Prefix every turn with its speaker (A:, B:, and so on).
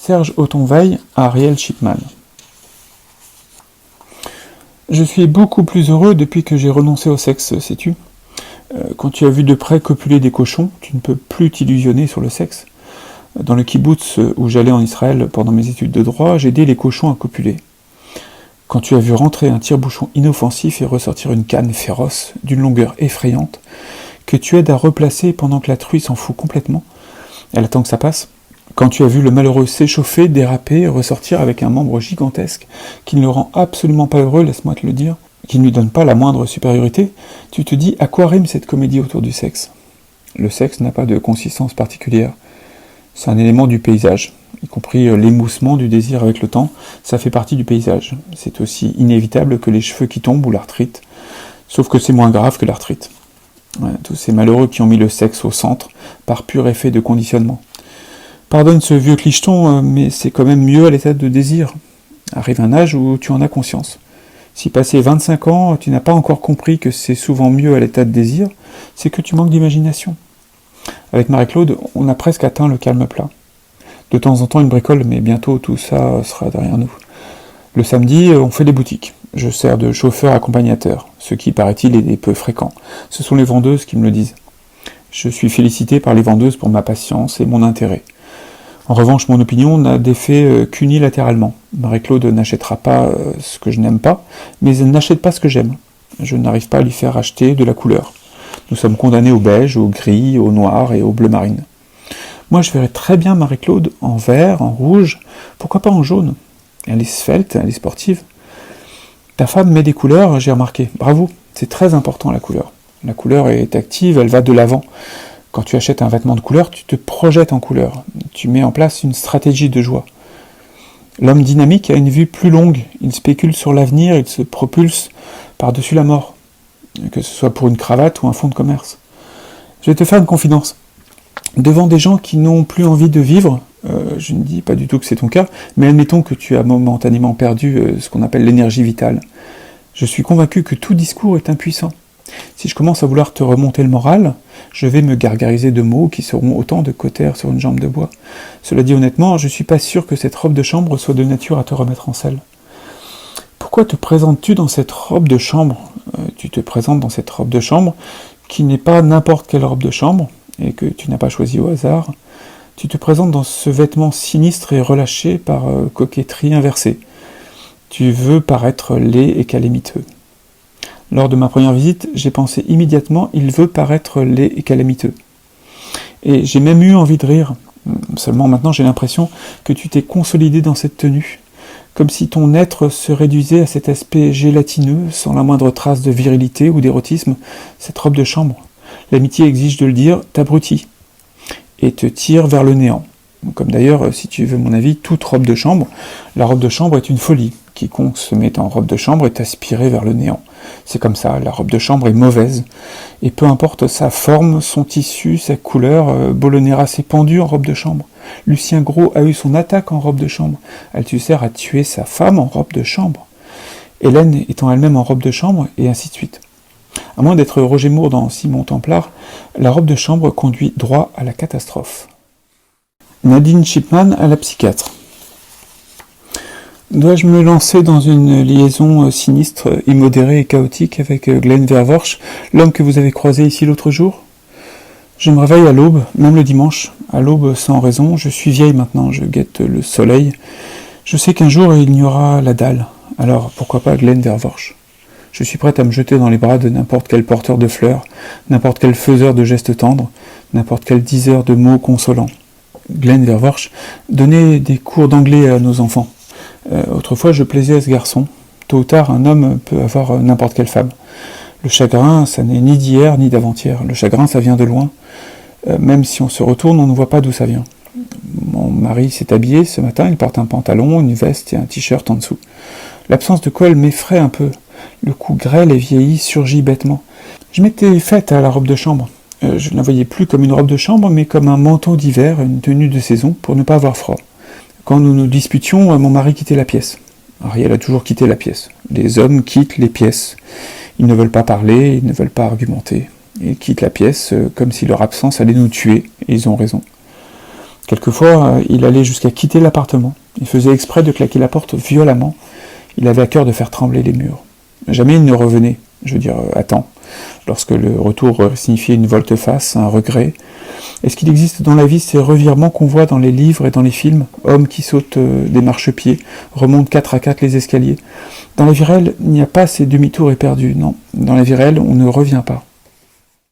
A: Serge Autonveille à Ariel Shipman. Je suis beaucoup plus heureux depuis que j'ai renoncé au sexe, sais-tu ? Quand tu as vu de près copuler des cochons, tu ne peux plus t'illusionner sur le sexe. Dans le kibbutz où j'allais en Israël pendant mes études de droit, j'aidais les cochons à copuler. Quand tu as vu rentrer un tire-bouchon inoffensif et ressortir une canne féroce, d'une longueur effrayante, que tu aides à replacer pendant que la truie s'en fout complètement, elle attend que ça passe. Quand tu as vu le malheureux s'échauffer, déraper et ressortir avec un membre gigantesque qui ne le rend absolument pas heureux, laisse-moi te le dire, qui ne lui donne pas la moindre supériorité, tu te dis à quoi rime cette comédie autour du sexe ? Le sexe n'a pas de consistance particulière. C'est un élément du paysage, y compris l'émoussement du désir avec le temps, ça fait partie du paysage. C'est aussi inévitable que les cheveux qui tombent ou l'arthrite, sauf que c'est moins grave que l'arthrite. Ouais, tous ces malheureux qui ont mis le sexe au centre, par pur effet de conditionnement. Pardonne ce vieux clicheton, mais c'est quand même mieux à l'état de désir. Arrive un âge où tu en as conscience. Si passé 25 ans, tu n'as pas encore compris que c'est souvent mieux à l'état de désir, c'est que tu manques d'imagination. Avec Marie-Claude, on a presque atteint le calme plat. De temps en temps, une bricole, mais bientôt tout ça sera derrière nous. Le samedi, on fait des boutiques. Je sers de chauffeur accompagnateur, ce qui, paraît-il, est peu fréquent. Ce sont les vendeuses qui me le disent. Je suis félicité par les vendeuses pour ma patience et mon intérêt. En revanche, mon opinion n'a d'effet qu'unilatéralement. Marie-Claude n'achètera pas ce que je n'aime pas, mais elle n'achète pas ce que j'aime. Je n'arrive pas à lui faire acheter de la couleur. Nous sommes condamnés au beige, au gris, au noir et au bleu marine. Moi, je verrais très bien Marie-Claude en vert, en rouge, pourquoi pas en jaune. Elle est svelte, elle est sportive. Ta femme met des couleurs, j'ai remarqué. Bravo, c'est très important la couleur. La couleur est active, elle va de l'avant. Quand tu achètes un vêtement de couleur, tu te projettes en couleur. Tu mets en place une stratégie de joie. L'homme dynamique a une vue plus longue. Il spécule sur l'avenir, il se propulse par-dessus la mort. Que ce soit pour une cravate ou un fonds de commerce. Je vais te faire une confidence. Devant des gens qui n'ont plus envie de vivre, je ne dis pas du tout que c'est ton cas, mais admettons que tu as momentanément perdu ce qu'on appelle l'énergie vitale. Je suis convaincu que tout discours est impuissant. Si je commence à vouloir te remonter le moral, je vais me gargariser de mots qui seront autant de cautères sur une jambe de bois. Cela dit honnêtement, je suis pas sûr que cette robe de chambre soit de nature à te remettre en selle. Pourquoi te présentes-tu dans cette robe de chambre ? Tu te présentes dans cette robe de chambre qui n'est pas n'importe quelle robe de chambre, et que tu n'as pas choisi au hasard. Tu te présentes dans ce vêtement sinistre et relâché par coquetterie inversée. Tu veux paraître laid et calamiteux. Lors de ma première visite, j'ai pensé immédiatement « il veut paraître laid et calamiteux ». Et j'ai même eu envie de rire. Seulement maintenant j'ai l'impression que tu t'es consolidé dans cette tenue, comme si ton être se réduisait à cet aspect gélatineux, sans la moindre trace de virilité ou d'érotisme, cette robe de chambre. L'amitié exige de le dire, t'abrutit, et te tire vers le néant. Comme d'ailleurs, si tu veux mon avis, toute robe de chambre, la robe de chambre est une folie. Quiconque se met en robe de chambre est aspiré vers le néant. C'est comme ça, la robe de chambre est mauvaise. Et peu importe sa forme, son tissu, sa couleur, Bolonera s'est pendu en robe de chambre. Lucien Gros a eu son attaque en robe de chambre. Althusser a tué sa femme en robe de chambre. Hélène étant elle-même en robe de chambre, et ainsi de suite. À moins d'être Roger Moore dans Simon Templar, la robe de chambre conduit droit à la catastrophe. Nadine Shipman à la psychiatre. Dois-je me lancer dans une liaison sinistre, immodérée et chaotique avec Glenn Vervorsch, l'homme que vous avez croisé ici l'autre jour ? Je me réveille à l'aube, même le dimanche. À l'aube sans raison, je suis vieille maintenant, je guette le soleil. Je sais qu'un jour il n'y aura la dalle, alors pourquoi pas Glenn Vervorsch ? Je suis prête à me jeter dans les bras de n'importe quel porteur de fleurs, n'importe quel faiseur de gestes tendres, n'importe quel diseur de mots consolants. Glenn Vervorsch donnait des cours d'anglais à nos enfants. Autrefois, je plaisais à ce garçon. Tôt ou tard, un homme peut avoir n'importe quelle femme. Le chagrin, ça n'est ni d'hier ni d'avant-hier. Le chagrin, ça vient de loin. Même si on se retourne, on ne voit pas d'où ça vient. Mon mari s'est habillé ce matin, il porte un pantalon, une veste et un t-shirt en dessous. L'absence de col m'effraie un peu. Le cou grêle et vieilli surgit bêtement. Je m'étais faite à la robe de chambre. Je ne la voyais plus comme une robe de chambre, mais comme un manteau d'hiver, une tenue de saison, pour ne pas avoir froid. Quand nous nous disputions, mon mari quittait la pièce. Ariel a toujours quitté la pièce. Les hommes quittent les pièces. Ils ne veulent pas parler, ils ne veulent pas argumenter. Ils quittent la pièce comme si leur absence allait nous tuer, et ils ont raison. Quelquefois, il allait jusqu'à quitter l'appartement. Il faisait exprès de claquer la porte violemment. Il avait à cœur de faire trembler les murs. Jamais il ne revenait, je veux dire, à temps, lorsque le retour signifiait une volte-face, un regret. Est-ce qu'il existe dans la vie ces revirements qu'on voit dans les livres et dans les films? Hommes qui sautent des marchepieds, remontent 4 à 4 les escaliers. Dans la vie réelle, il n'y a pas ces demi-tours éperdus, non. Dans la vie réelle, on ne revient pas.